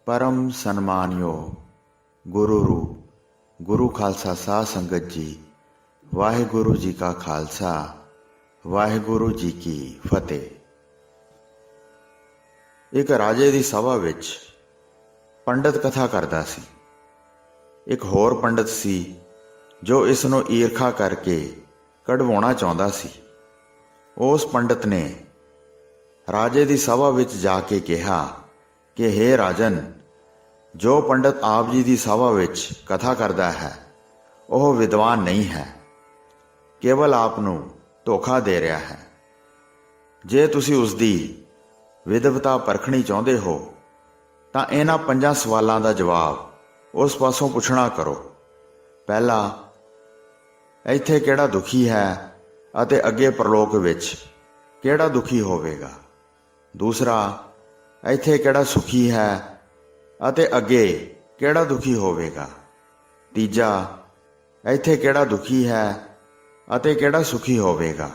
परम सन्मानयोग गुरु रूप गुरु खालसा साध संगत जी, वाहिगुरु जी का खालसा वाहिगुरु जी की फतेह। एक राजे की सभा विच पंडित कथा करता सी। एक होर पंडित सी जो इसनों ईरखा करके कढ़वाउणा चाहुंदा सी। उस पंडित ने राजे की सभा विच जाके कहा कि हे राजन, जो पंडित आप जी की सभा विच कथा करता है वह विद्वान नहीं है, केवल आपनू धोखा दे रहा है। जे तुसी उसकी विद्वता परखनी चाहते हो तो इन्हां 5 सवालों का जवाब उस पासों पुछना करो। पहला, इत्थे किहड़ा दुखी है अते अगे परलोक विच किहड़ा दुखी होवेगा। दूसरा, इत्थे किहड़ा सुखी है अते अगे किहड़ा दुखी होवेगा। तीजा, इत्थे किहड़ा दुखी है अते किहड़ा सुखी होवेगा।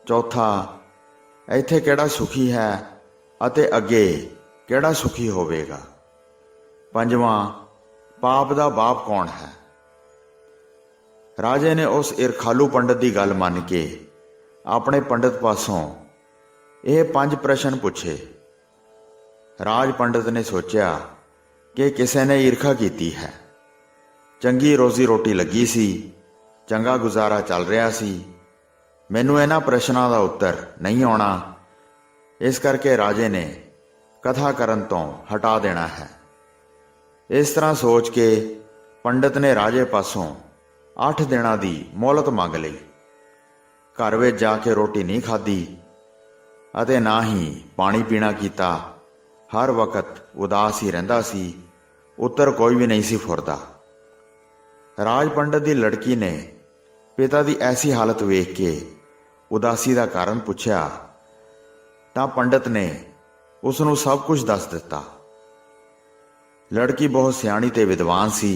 चौथा, इत्थे किहड़ा सुखी है अते अगे किहड़ा सुखी होवेगा। पंजवां, पाप दा बाप कौन है। राजे ने उस ईरखालू पंडित की गल मन के अपने पंडित पासों यह 5 प्रश्न पूछे। राज पंडित ने सोचा कि किसी ने ईर्खा की है। चंगी रोजी रोटी लगी सी, चंगा गुजारा चल रहा सी, मैनू इन्हां प्रश्नों का उत्तर नहीं आना, इस करके राजे ने कथा करन तो हटा देना है। इस तरह सोच के पंडित ने राजे पासों 8 दिनां दी मोहलत मंग लई। घर विच जाके रोटी नहीं खाधी अते ना ही पानी पीना कीता। हर वक्त उदास ही रहिंदा सी, उत्तर कोई भी नहीं सी फुरदा। राज पंडित की लड़की ने पिता की ऐसी हालत वेख के उदासी का कारण पूछया तां पंडित ने उसनूं सब कुछ दस दिता। लड़की बहुत सियाणी ते विद्वान सी।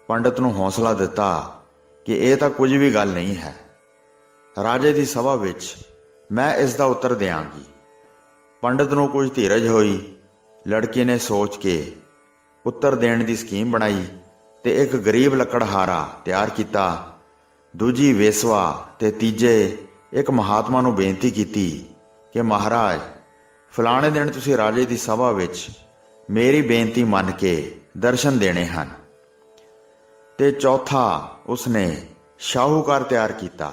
पंडित नूं हौसला दिता कि यह तां कुछ भी गल नहीं है, राजे की सभा विच मैं इसका उत्तर देंगी। पंडित नूं कुछ धीरज होई। लड़की ने सोच के उत्तर देने की स्कीम बनाई ते एक गरीब लकड़हारा तैयार किया। दूजी वेसवा ते तीजे एक महात्मा नूं बेनती की कि महाराज, फलाणे दिन तुसीं राजे की सभा विच मेरी बेनती मन के दर्शन देने हैं। ते चौथा उसने शाहूकार तैयार किया।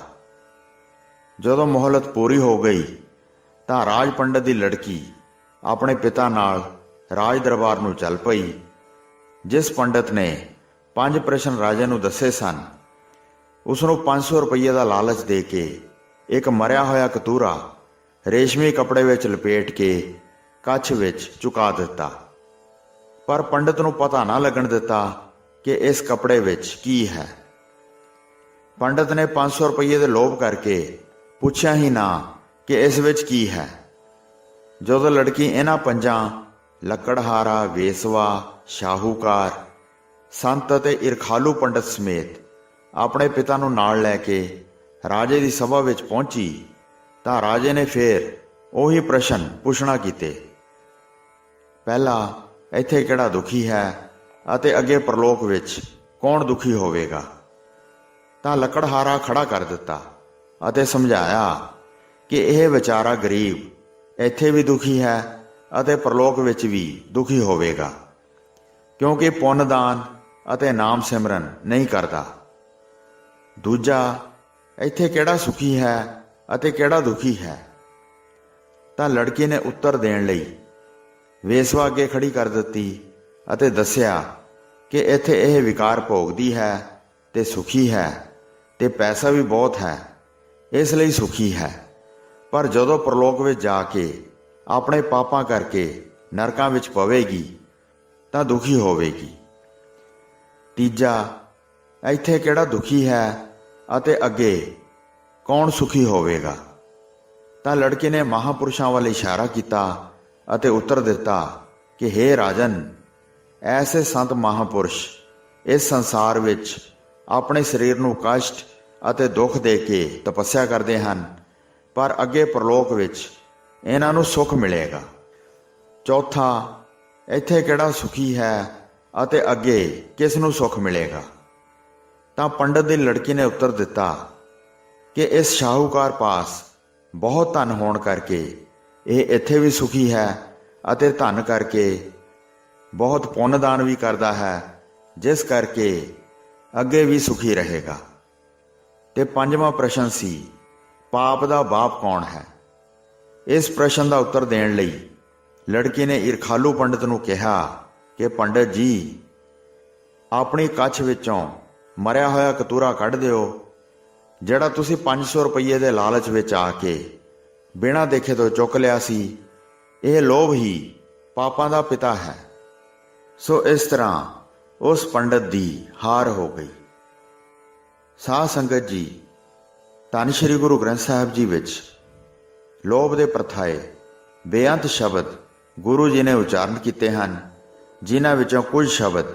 जदों मोहलत पूरी हो गई तां राज पंडित की लड़की अपने पिता नाल राज दरबार नूं चल पई। जिस पंडित ने 5 प्रश्न राजे नूं दसे सन, उसनूं 500 रुपये का लालच दे के एक मरिया होया कतूरा रेशमी कपड़े विच लपेट के कच्छ विच चुका दिता। पर पंडित नूं पता ना लगन दिता कि इस कपड़े विच की है। पंडित ने 500 रुपये दे लोभ करके पूछया ही ना कि इस विच की है। जदों लड़की इन्हां 5 लकड़हारा, वेसवा, शाहूकार, संत ते ईरखालू पंडित समेत अपने पिता नूं नाल लैके राजे की सभा विच पहुंची तां राजे ने फिर उही प्रश्न पुछना कीते। पहला, इत्थे किहड़ा दुखी है अते अगे परलोक विच कौन दुखी होवेगा। तां लकड़हारा खड़ा कर दिता अते समझाया कि यह बेचारा गरीब इत्थे भी दुखी है अते परलोक विच भी दुखी होवेगा, क्योंकि पुन्नदान अते नाम सिमरन नहीं करता। दूजा, इत्थे किहड़ा सुखी है अते किहड़ा दुखी है। तां लड़की ने उत्तर देण लई वेसवा अगे खड़ी कर दिती अते दस्या कि इत्थे यह विकार भोगदी है ते सुखी है ते पैसा भी बहुत है, इसलिए सुखी है। पर जदों परलोक विच जाके अपने पापां करके नरकां विच पवेगी तां दुखी होवेगी। तीजा, इत्थे किहड़ा दुखी है अते अगे कौन सुखी होवेगा। तां लड़की ने महापुरुषां वाल इशारा किया अते उत्तर दिता कि हे राजन, ऐसे संत महापुरुष इस संसार विच अपने शरीर नूं कष्ट अते दुख दे के तपस्या करते हैं, पर अगे परलोक विच इन्हां नूं सुख मिलेगा। चौथा, ਇੱਥੇ ਕਿਹੜਾ ਸੁਖੀ ਹੈ ਅਤੇ ਅੱਗੇ ਕਿਸ ਨੂੰ ਸੁੱਖ ਮਿਲੇਗਾ। ਤਾਂ ਪੰਡਤ ਦੀ ਲੜਕੀ ਨੇ ਉੱਤਰ ਦਿੱਤਾ ਕਿ ਇਸ ਸ਼ਾਹੂਕਾਰ ਪਾਸ ਬਹੁਤ ਧਨ ਹੋਣ ਕਰਕੇ ਇਹ ਇੱਥੇ ਵੀ ਸੁਖੀ ਹੈ ਅਤੇ ਧਨ ਕਰਕੇ ਬਹੁਤ ਪੁੰਨਦਾਨ ਵੀ ਕਰਦਾ ਹੈ, ਜਿਸ ਕਰਕੇ ਅੱਗੇ ਵੀ ਸੁਖੀ ਰਹੇਗਾ। ਤੇ ਪੰਜਵਾਂ ਪ੍ਰਸ਼ਨ ਸੀ, ਪਾਪ ਦਾ ਬਾਪ ਕੌਣ ਹੈ। ਇਸ ਪ੍ਰਸ਼ਨ ਦਾ ਉੱਤਰ ਦੇਣ ਲਈ ਲੜਕੀ ਨੇ ਈਰਖਾਲੂ ਪੰਡਤ ਨੂੰ ਕਿਹਾ ਕਿ ਪੰਡਤ ਜੀ, ਆਪਣੀ ਕੱਛ ਵਿੱਚੋਂ ਮਰਿਆ ਹੋਇਆ ਕਤੂਰਾ ਕੱਢ ਦਿਓ, ਜਿਹੜਾ ਤੁਸੀਂ 500 ਰੁਪਏ ਦੇ ਲਾਲਚ ਵਿੱਚ ਆ ਕੇ ਬਿਨਾਂ ਦੇਖੇ ਤੋਂ ਚੁੱਕ ਲਿਆ ਸੀ। ਇਹ ਲੋਭ ਹੀ ਪਾਪਾਂ ਦਾ ਪਿਤਾ ਹੈ। ਸੋ ਇਸ ਤਰ੍ਹਾਂ ਉਸ ਪੰਡਤ ਦੀ ਹਾਰ ਹੋ ਗਈ। ਸਾਧ ਸੰਗਤ ਜੀ, ਧੰਨ ਸ਼੍ਰੀ ਗੁਰੂ ਗ੍ਰੰਥ ਸਾਹਿਬ ਜੀ ਵਿੱਚ ਲੋਭ ਦੇ ਪ੍ਰਥਾਏ ਬੇਅੰਤ ਸ਼ਬਦ ਗੁਰੂ ਜੀ ਨੇ ਉਚਾਰਨ ਕੀਤੇ ਹਨ, ਜਿਨ੍ਹਾਂ ਵਿੱਚੋਂ ਕੁਝ ਸ਼ਬਦ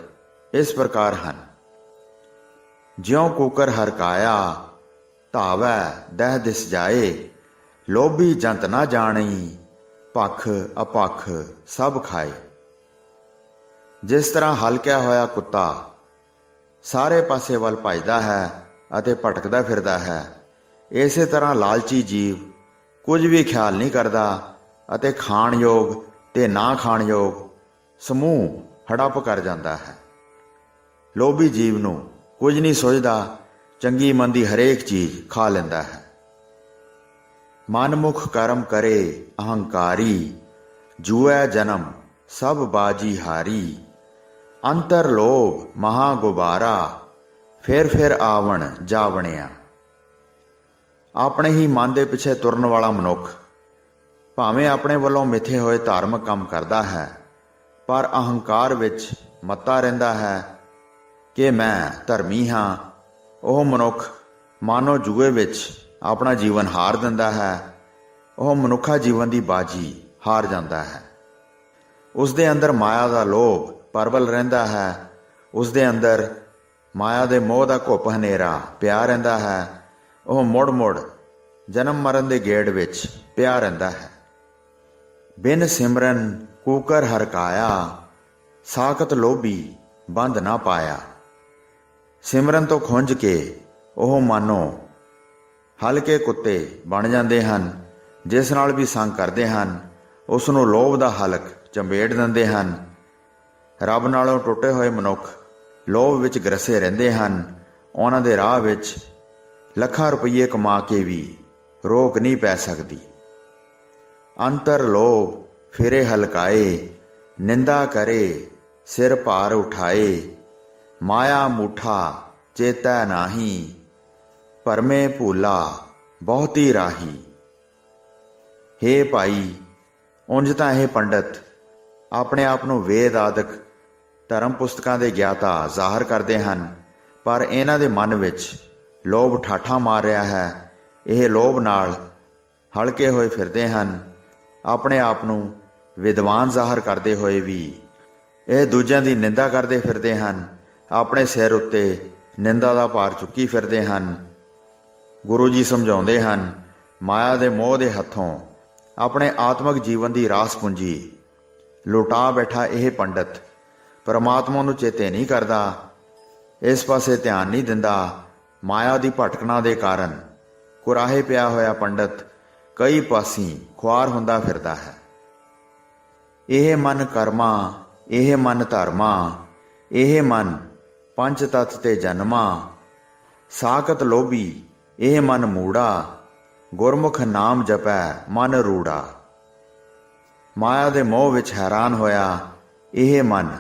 ਇਸ ਪ੍ਰਕਾਰ ਹਨ। ਜਿਉਂ ਕੂਕਰ ਹਰਕਾਇਆ, ਧਾਵੈ ਦਹਿ ਦਿਸ ਜਾਏ, ਲੋਭੀ ਜੰਤ ਨਾ ਜਾਣੀ, ਪੱਖ ਅਪੱਖ ਸਭ ਖਾਏ। ਜਿਸ ਤਰ੍ਹਾਂ ਹਲਕਿਆ ਹੋਇਆ ਕੁੱਤਾ ਸਾਰੇ ਪਾਸੇ ਵੱਲ ਭੱਜਦਾ ਹੈ ਅਤੇ ਭਟਕਦਾ ਫਿਰਦਾ ਹੈ, ਇਸੇ ਤਰ੍ਹਾਂ ਲਾਲਚੀ ਜੀਵ ਕੁਝ ਵੀ ਖਿਆਲ ਨਹੀਂ ਕਰਦਾ ਅਤੇ ਖਾਣਯੋਗ ਤੇ ਨਾ ਖਾਣਯੋਗ ਸਮੂਹ ਹੜੱਪ ਕਰ ਜਾਂਦਾ ਹੈ। ਲੋਭੀ ਜੀਵ ਨੂੰ ਕੁਝ ਨਹੀਂ ਸੋਚਦਾ, ਚੰਗੀ ਮੰਦੀ ਹਰੇਕ ਚੀਜ਼ ਖਾ ਲੈਂਦਾ ਹੈ। ਮਨਮੁਖ ਕਰਮ ਕਰੇ ਅਹੰਕਾਰੀ, ਜੂਐ ਜਨਮ ਸਭ ਬਾਜੀ ਹਾਰੀ। ਅੰਤਰ ਲੋਭ ਮਹਾ ਗੁਬਾਰਾ, ਫਿਰ ਆਵਣ ਜਾਵਣਿਆ। ਆਪਣੇ ਹੀ ਮਨ ਦੇ ਪਿੱਛੇ ਤੁਰਨ ਵਾਲਾ ਮਨੁੱਖ ਭਾਵੇਂ ਆਪਣੇ ਵੱਲੋਂ ਮਿੱਥੇ ਹੋਏ ਧਾਰਮਿਕ ਕੰਮ ਕਰਦਾ ਹੈ, ਪਰ ਅਹੰਕਾਰ ਵਿੱਚ ਮੱਤਾ ਰਹਿੰਦਾ ਹੈ ਕਿ ਮੈਂ ਧਰਮੀ ਹਾਂ। ਉਹ ਮਨੁੱਖ ਮਾਨੋ ਜੂਏ ਵਿੱਚ ਆਪਣਾ ਜੀਵਨ ਹਾਰ ਦਿੰਦਾ ਹੈ। ਉਹ ਮਨੁੱਖਾ ਜੀਵਨ ਦੀ ਬਾਜੀ ਹਾਰ ਜਾਂਦਾ ਹੈ। ਉਸ ਦੇ ਅੰਦਰ ਮਾਇਆ ਦਾ ਲੋਭ ਪ੍ਰਬਲ ਰਹਿੰਦਾ ਹੈ। ਉਸ ਦੇ ਅੰਦਰ ਮਾਇਆ ਦੇ ਮੋਹ ਦਾ ਘੁੱਪ ਹਨੇਰਾ ਪਿਆ ਰਹਿੰਦਾ ਹੈ। ਉਹ ਮੁੜ ਜਨਮ ਮਰਨ ਦੇ ਗੇੜ ਵਿੱਚ ਪਿਆ ਰਹਿੰਦਾ ਹੈ। ਬਿਨ ਸਿਮਰਨ ਕੂਕਰ ਹਰਕਾਇਆ, ਸਾਖਤ ਲੋਭੀ ਬੰਧ ਨਾ ਪਾਇਆ। ਸਿਮਰਨ ਤੋਂ ਖੁੰਝ ਕੇ ਉਹ ਮਾਨੋ ਹਲਕੇ ਕੁੱਤੇ ਬਣ ਜਾਂਦੇ ਹਨ, ਜਿਸ ਨਾਲ ਵੀ ਸੰਗ ਕਰਦੇ ਹਨ ਉਸ ਨੂੰ ਲੋਭ ਦਾ ਹਲਕ ਚੰਬੇੜ ਦਿੰਦੇ ਹਨ। ਰੱਬ ਨਾਲੋਂ ਟੁੱਟੇ ਹੋਏ ਮਨੁੱਖ ਲੋਭ ਵਿੱਚ ਗਰਸੇ ਰਹਿੰਦੇ ਹਨ। ਉਹਨਾਂ ਦੇ ਰਾਹ ਵਿੱਚ ਲੱਖਾਂ ਰੁਪਈਏ ਕਮਾ ਕੇ ਵੀ ਰੋਕ ਨਹੀਂ ਪੈ ਸਕਦੀ। ਅੰਤਰ ਲੋਭ ਫਿਰੇ ਹਲਕਾਏ, ਨਿੰਦਾ ਕਰੇ ਸਿਰ ਭਾਰ ਉਠਾਏ। ਮਾਇਆ ਮੂਠਾ ਚੇਤੈ ਨਾਹੀ, ਭਰਮੇ ਭੂਲਾ ਬਹੁਤੀ ਰਾਹੀ। ਹੇ ਭਾਈ, ਉਂਝ ਤਾਂ ਇਹ ਪੰਡਤ ਆਪਣੇ ਆਪ ਨੂੰ ਵੇਦ ਆਦਿਕ ਧਰਮ ਪੁਸਤਕਾਂ ਦੇ ਗਿਆਤਾ ਜ਼ਾਹਰ ਕਰਦੇ ਹਨ, ਪਰ ਇਹਨਾਂ ਦੇ ਮਨ ਵਿੱਚ ਲੋਭ ਠਾਠਾਂ ਮਾਰ ਰਿਹਾ ਹੈ। ਇਹ ਲੋਭ ਨਾਲ ਹਲਕੇ ਹੋਏ ਫਿਰਦੇ ਹਨ। ਆਪਣੇ ਆਪ ਨੂੰ ਵਿਦਵਾਨ ਜ਼ਾਹਰ ਕਰਦੇ ਹੋਏ ਵੀ ਇਹ ਦੂਜਿਆਂ ਦੀ ਨਿੰਦਾ ਕਰਦੇ ਫਿਰਦੇ ਹਨ। ਆਪਣੇ ਸਿਰ ਉੱਤੇ ਨਿੰਦਾ ਦਾ ਭਾਰ ਚੁੱਕੀ ਫਿਰਦੇ ਹਨ। ਗੁਰੂ ਜੀ ਸਮਝਾਉਂਦੇ ਹਨ, ਮਾਇਆ ਦੇ ਮੋਹ ਦੇ ਹੱਥੋਂ ਆਪਣੇ ਆਤਮਿਕ ਜੀਵਨ ਦੀ ਰਾਸ ਪੂੰਜੀ ਲੁਟਾ ਬੈਠਾ ਇਹ ਪੰਡਤ ਪਰਮਾਤਮਾ ਨੂੰ ਚੇਤੇ ਨਹੀਂ ਕਰਦਾ, ਇਸ ਪਾਸੇ ਧਿਆਨ ਨਹੀਂ ਦਿੰਦਾ। ਮਾਇਆ ਦੀ ਭਟਕਣਾ ਦੇ ਕਾਰਨ ਕੁਰਾਹੇ ਪਿਆ ਹੋਇਆ ਪੰਡਤ ਕਈ ਪਾਸੀਂ ਖੁਆਰ ਹੁੰਦਾ ਫਿਰਦਾ ਹੈ। ਇਹ ਮਨ ਕਰਮਾ, ਇਹ ਮਨ ਧਰਮਾ, ਇਹ ਮਨ ਪੰਜ ਤੱਤ ਤੇ ਜਨਮਾ। ਸਾਖਤ ਲੋਭੀ ਇਹ ਮਨ ਮੂੜਾ, ਗੁਰਮੁਖ ਨਾਮ ਜਪੈ ਮਨ ਰੂੜਾ। ਮਾਇਆ ਦੇ ਮੋਹ ਵਿੱਚ ਹੈਰਾਨ ਹੋਇਆ ਇਹ ਮਨ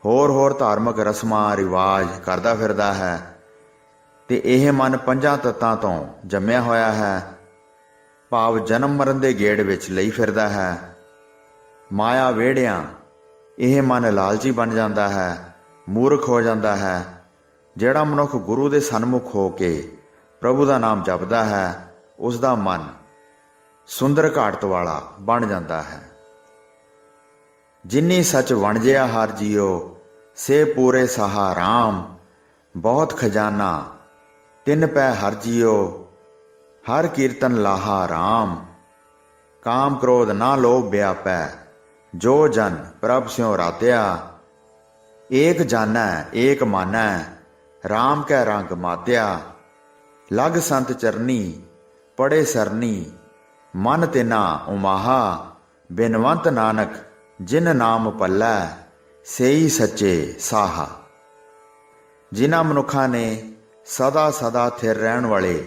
ਹੋਰ ਧਾਰਮਿਕ ਰਸਮਾਂ ਰਿਵਾਜ ਕਰਦਾ ਫਿਰਦਾ ਹੈ ਤੇ ਇਹ ਮਨ ਪੰਜਾਂ ਤੱਤਾਂ ਤੋਂ ਜੰਮਿਆ ਹੋਇਆ ਹੈ, ਭਾਵ ਜਨਮ ਮਰਨ ਦੇ ਗੇੜ ਵਿੱਚ ਲਈ ਫਿਰਦਾ ਹੈ। ਮਾਇਆ ਵਿਹੜਿਆਂ ਇਹ ਮਨ ਲਾਲਚੀ ਬਣ ਜਾਂਦਾ ਹੈ, ਮੂਰਖ ਹੋ ਜਾਂਦਾ ਹੈ। ਜਿਹੜਾ ਮਨੁੱਖ ਗੁਰੂ ਦੇ ਸਨਮੁਖ ਹੋ ਕੇ ਪ੍ਰਭੂ ਦਾ ਨਾਮ ਜਪਦਾ ਹੈ, ਉਸ ਦਾ ਮਨ ਸੁੰਦਰ ਘਾਟਤ ਵਾਲਾ ਬਣ ਜਾਂਦਾ ਹੈ। ਜਿਨੀ ਸੱਚ ਵਣਜਿਆ ਹਰ ਜੀਓ, ਸੇ ਪੂਰੇ ਸਹਾ ਰਾਮ। ਬਹੁਤ ਖਜ਼ਾਨਾ ਤਿੰਨ ਪੈ ਹਰ ਜੀਓ, ਹਰ ਕੀਰਤਨ ਲਾਹਾ ਰਾਮ। ਕਾਮ ਕ੍ਰੋਧ ਨਾ ਲੋਭ ਵਿਆਪੈ, जो जन प्रभ स्यों रात्या, एक जानੈ एक मानੈ, राम कै रंग मात्या। लग संत चरनी पड़े सरनी, मन तिना उमाहा। बिनवंत नानक जिन नाम पल्लै, सेई सच्चे साहा। जिन्हां मनुखां ने सदा सदा थिर रहण वाले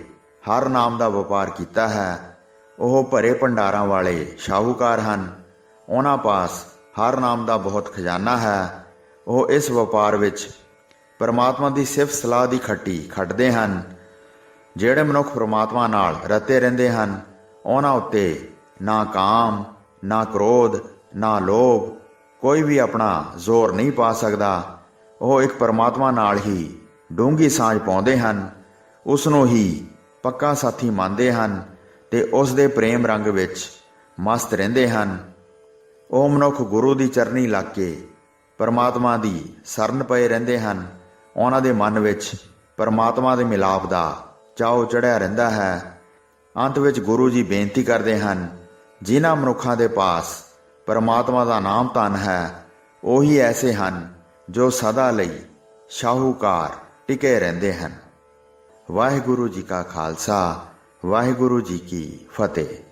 हर नाम ਦਾ ਵਪਾਰ ਕੀਤਾ ਹੈ, ਉਹ ਭਰੇ ਭੰਡਾਰਾਂ ਵਾਲੇ ਸ਼ਾਹੂਕਾਰ ਹਨ। ਉਹਨਾਂ ਪਾਸ ਹਰ ਨਾਮ ਦਾ ਬਹੁਤ ਖਜ਼ਾਨਾ ਹੈ। ਉਹ ਇਸ ਵਪਾਰ ਵਿੱਚ ਪਰਮਾਤਮਾ ਦੀ ਸਿਫਤ ਸਲਾਹ ਦੀ ਖੱਟੀ ਖੱਟਦੇ ਹਨ। ਜਿਹੜੇ ਮਨੁੱਖ ਪਰਮਾਤਮਾ ਨਾਲ ਰਤੇ ਰਹਿੰਦੇ ਹਨ, ਉਹਨਾਂ ਉੱਤੇ ਨਾ ਕਾਮ, ਨਾ ਕ੍ਰੋਧ, ਨਾ ਲੋਭ, ਕੋਈ ਵੀ ਆਪਣਾ ਜ਼ੋਰ ਨਹੀਂ ਪਾ ਸਕਦਾ। ਉਹ ਇੱਕ ਪਰਮਾਤਮਾ ਨਾਲ ਹੀ ਡੂੰਘੀ ਸਾਂਝ ਪਾਉਂਦੇ ਹਨ, ਉਸ ਨੂੰ ਹੀ ਪੱਕਾ ਸਾਥੀ ਮੰਨਦੇ ਹਨ ਤੇ ਉਸ ਦੇ ਪ੍ਰੇਮ ਰੰਗ ਵਿੱਚ ਮਸਤ ਰਹਿੰਦੇ ਹਨ। ਉਹ ਮਨੁੱਖ ਗੁਰੂ ਦੀ ਚਰਨੀ ਲੱਗ ਕੇ ਪਰਮਾਤਮਾ ਦੀ ਸ਼ਰਨ ਪਏ ਰਹਿੰਦੇ ਹਨ। ਉਹਨਾਂ ਦੇ ਮਨ ਵਿੱਚ ਪਰਮਾਤਮਾ ਦੇ ਮਿਲਾਪ ਦਾ ਚਾਉ ਚੜ੍ਹਿਆ ਰਹਿੰਦਾ ਹੈ। ਅੰਤ ਵਿੱਚ ਗੁਰੂ ਜੀ ਬੇਨਤੀ ਕਰਦੇ ਹਨ, ਜਿਨ੍ਹਾਂ ਮਨੁੱਖਾਂ ਦੇ ਪਾਸ ਪਰਮਾਤਮਾ ਦਾ ਨਾਮ ਧਨ ਹੈ, ਉਹੀ ਐਸੇ ਹਨ ਜੋ ਸਦਾ ਲਈ ਸ਼ਾਹੂਕਾਰ ਟਿਕੇ ਰਹਿੰਦੇ ਹਨ। ਵਾਹਿਗੁਰੂ ਜੀ ਕਾ ਖਾਲਸਾ, ਵਾਹਿਗੁਰੂ ਜੀ ਕੀ ਫਤਿਹ।